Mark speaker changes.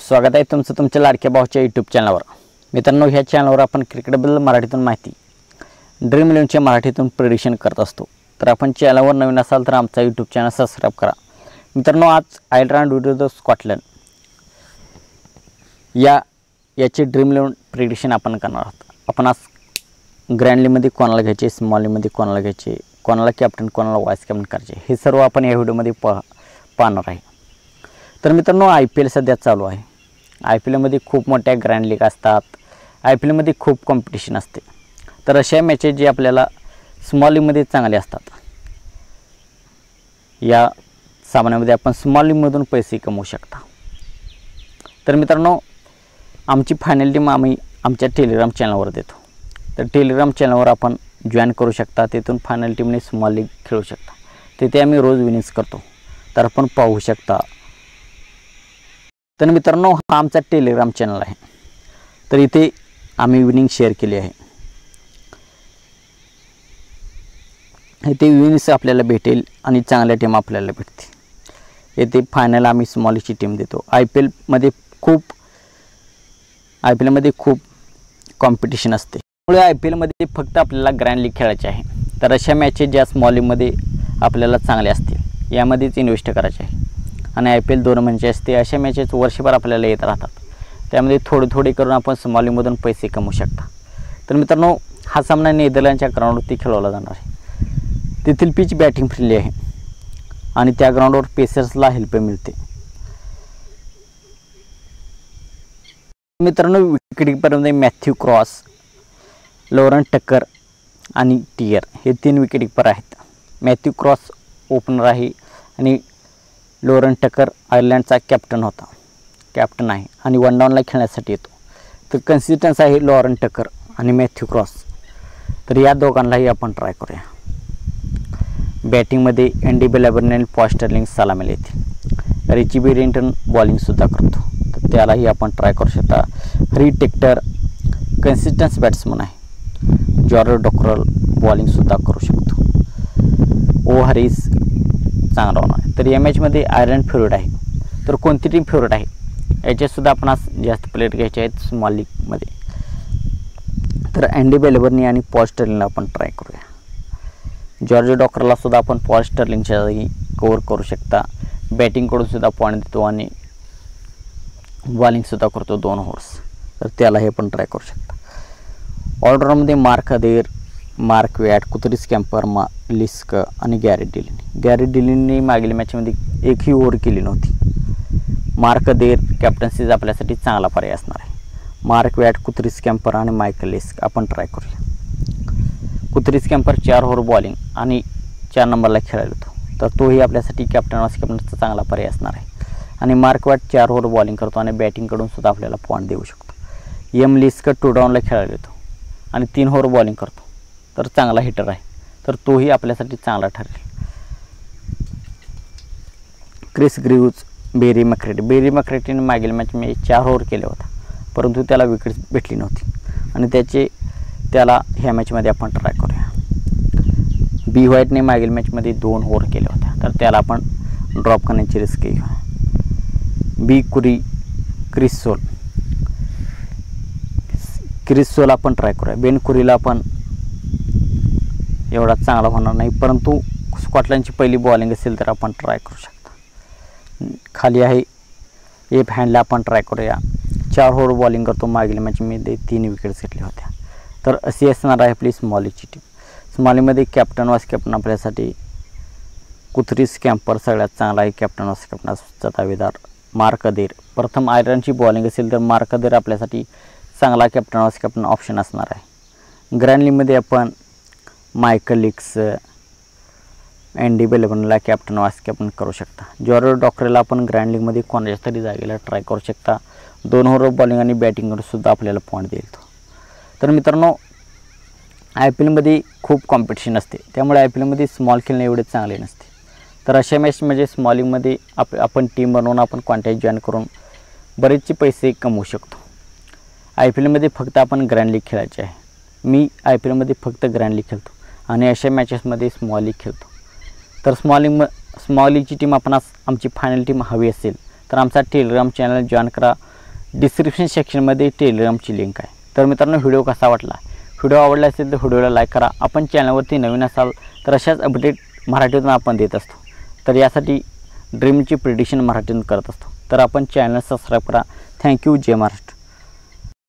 Speaker 1: स्वागत आहे तुमचं तुमच्या लाडक्या भाऊच्या यूट्यूब चॅनलवर। मित्रांनो, ह्या चॅनलवर आपण क्रिकेटबद्दल मराठीतून माहिती, ड्रीम 11च्या मराठीतून प्रेडिक्शन करत असतो। तर आपण चॅनलवर नवीन असाल तर आमचा यूट्यूब चॅनल सबस्क्राइब करा। मित्रांनो, आज आयर्लंड विरुद्ध स्कॉटलंड याचे ड्रीम 11 प्रेडिक्शन आपण करणार आहोत। आपण आज ग्रँड लीगमध्ये कोणाला घ्यायचे, स्मॉल लीगमध्ये कोणाला घ्यायचे, कोणाला कॅप्टन कोणाला वाईस कॅप्टन करायचे, हे सर्व आपण या व्हिडिओमध्ये पाहणार आहे। तर मित्रांनो, IPL सध्या चालू आहे। IPL मध्ये खूप मोठ्या ग्रँड लीग असतात। IPL मध्ये खूप कॉम्पिटिशन असते। तर अशा मॅचेस जे आपल्याला स्मॉल लीगमध्ये चांगले असतात, या सामन्यामध्ये आपण स्मॉल लीगमधून पैसे कमवू शकता। तर मित्रांनो, आमची फायनल टीम आम्ही आमच्या टेलिग्राम चॅनलवर देतो। तर टेलिग्राम चॅनलवर आपण जॉईन करू शकता। तिथून फायनल टीमने स्मॉल लीग खेळू शकता। तिथे आम्ही रोज विनिंग्स करतो, तर आपण पाहू शकता। तर मित्रांनो, हा आमचा टेलिग्राम चॅनल आहे। तर इथे आम्ही विनिंग शेअर केली आहे। इथे विनिंग्स आपल्याला भेटेल आणि चांगल्या टीम आपल्याला भेटते। इथे फायनल आम्ही स्मॉलची टीम देतो। IPL मध्ये खूप कॉम्पिटिशन असते, त्यामुळे IPL मध्ये फक्त आपल्याला ग्रँड लीग खेळायचे आहे। तर अशा मॅचेस ज्या स्मॉल लीगमध्ये आपल्याला चांगले असतील यामध्येच इन्व्हेस्ट करायचे आहे। आणि IPL 2 महिन्याचे असते। अशा मॅचेस वर्षभर आपल्याला येत राहतात, त्यामध्ये थोडे करून आपण स्मॉल लीगमधून पैसे कमवू शकता। तर मित्रांनो, हा सामना नेदरलँडच्या ग्राउंडवरती खेळवला जाणार आहे। तेथील पिच बॅटिंग फ्रेंडली आहे आणि त्या ग्राउंडवर पेसर्सला हेल्प मिळते। मित्रांनो, विकेटकीपरमध्ये मॅथ्यू क्रॉस, लॉरेन टकर आणि टियर हे 3 विकेटकीपर आहेत। मॅथ्यू क्रॉस ओपनर आहे आणि लॉरेन टकर आयर्लंडचा कॅप्टन आहे आणि वन डाऊनला खेळण्यासाठी येतो। तर कन्सिस्टन्स आहे लॉरेन टकर आणि मॅथ्यू क्रॉस। तर या दोघांनाही आपण ट्राय करूया। बॅटिंगमध्ये एंडी बेलबर्नेल, पॉल स्टर्लिंग सलामीला येते। रिची बेरिंग्टन बॉलिंगसुद्धा करतो, तर त्यालाही आपण ट्राय करू शकता। हरी टेक्टर कन्सिस्टन्स बॅट्समन आहे। जॉर्ज डॉकरल बॉलिंगसुद्धा करू शकतो। ओ हरीस चांगला होणार आहे। तर या मॅचमध्ये आयर्लंड फेवरेट आहे। तर कोणती टीम फेवरेट आहे याच्यासुद्धा आपण आज जास्त प्लेयर घ्यायचे आहेत स्मॉल लीगमध्ये। तर अँडी बेलबर्नी आणि पॉल स्टर्लिंगला आपण ट्राय करूया। जॉर्ज डॉकरला सुद्धा आपण पॉल स्टर्लिंगच्या जागी कव्हर करू शकता। बॅटिंगकडून सुद्धा पॉईंट देतो आणि बॉलिंगसुद्धा करतो 2 ओव्हर्स, तर त्यालाही आपण ट्राय करू शकता। ऑलराऊंडमध्ये Mark Adair, Mark Watt, Curtis Campher, Lisk आणि गॅरी डिलिनने मागील मॅचमध्ये एकही ओव्हर केली नव्हती। मार्क अदेर कॅप्टन्सी आपल्यासाठी चांगला पर्याय असणार आहे। मार्क वॅट, कुत्रिस कॅम्पर आणि मायकल लिस्क आपण ट्राय करूया। कुत्रिस कॅम्पर 4 ओव्हर बॉलिंग आणि 4 नंबरला खेळायला येतो, तर तोही आपल्यासाठी कॅप्टन वाईस कॅप्टनचा चांगला पर्याय असणार आहे। आणि मार्क वॅट 4 ओव्हर बॉलिंग करतो आणि बॅटिंगकडून सुद्धा आपल्याला पॉईंट देऊ शकतो। लिस्क 2 डाऊनला खेळायला येतो आणि 3 ओव्हर बॉलिंग करतो, तर चांगला हिटर आहे, तर तोही आपल्यासाठी चांगला ठरेल। क्रिस ग्रीव्ज, बेरी मॅक्रेटीने मागील मॅचमध्ये 4 ओव्हर केले होता, परंतु त्याला विकेट भेटली नव्हती आणि त्याला ह्या मॅचमध्ये आपण ट्राय करूया। बी व्हाईटने मागील मॅचमध्ये 2 ओव्हर केले होते, तर त्याला आपण ड्रॉप करण्याची रिस्क घेऊया। क्रिस सोल आपण ट्राय करूया। बेन कुरीला आपण एवढा चांगला होणार नाही, परंतु स्कॉटलंडची पहिली बॉलिंग असेल तर आपण ट्राय करू शकता। खाली आहे एफ हँडला आपण ट्राय करूया। 4 ओव्हर बॉलिंग करतो, मागील मॅचमध्ये 3 विकेट्स घेतल्या होत्या। तर अशी असणार आहे आपली स्मॉलीची टीम। स्मॉलीमध्ये कॅप्टन वाईस कॅप्टन आपल्यासाठी कुत्रिस कॅम्पर सगळ्यात चांगला आहे। कॅप्टन वाईस कॅप्टनचा दावेदार मार्क अदेर। प्रथम आयर्लंडची बॉलिंग असेल तर मार्क अदेर आपल्यासाठी चांगला कॅप्टन वाईस कॅप्टन ऑप्शन असणार आहे। ग्रँड लीगमध्ये आपण मायकल लिस्क, अँडी बेलबर्नीला कॅप्टन वाईस कॅप्टन करू शकता। जॉर्ज डॉकरला आपण ग्रँड लीगमध्ये कोणाच्या तरी जागेला ट्राय करू शकता। 2 ओव्हर बॉलिंग आणि बॅटिंगवर सुद्धा आपल्याला पॉईंट देईल तो। तर मित्रांनो, IPL मध्ये खूप कॉम्पिटिशन असते, त्यामुळे IPL मध्ये स्मॉल खेळणे एवढे चांगले नसते। तर अशा मॅच म्हणजे स्मॉल लीगमध्ये आपण टीम बनवून आपण कॉन्टॅक्ट जॉईन करून बरेचसे पैसे कमवू शकतो। IPL मध्ये फक्त आपण ग्रँड लीग खेळायचे आहे। मी IPL मध्ये फक्त ग्रँड लीग खेळतो आणि अशा मॅचेसमध्ये स्मॉल लीग खेळतो। तर स्मॉल लीगची टीम आपणास आमची फायनल टीम हवी असेल तर आमचा टेलिग्राम चॅनल जॉईन करा। डिस्क्रिप्शन सेक्शनमध्ये टेलिग्रामची लिंक आहे. तर मित्रांनो, व्हिडिओ कसा वाटला, व्हिडिओ आवडला असेल तर व्हिडिओला लाईक करा. आपण चॅनलवरती नवीन असाल तर अशाच अपडेट मराठीतून आपण देत असतो. तर यासाठी ड्रीमची प्रिडिक्शन मराठीतून करत असतो. तर आपण चॅनल सबस्क्राईब करा. थँक्यू. जय महाराष्ट्र.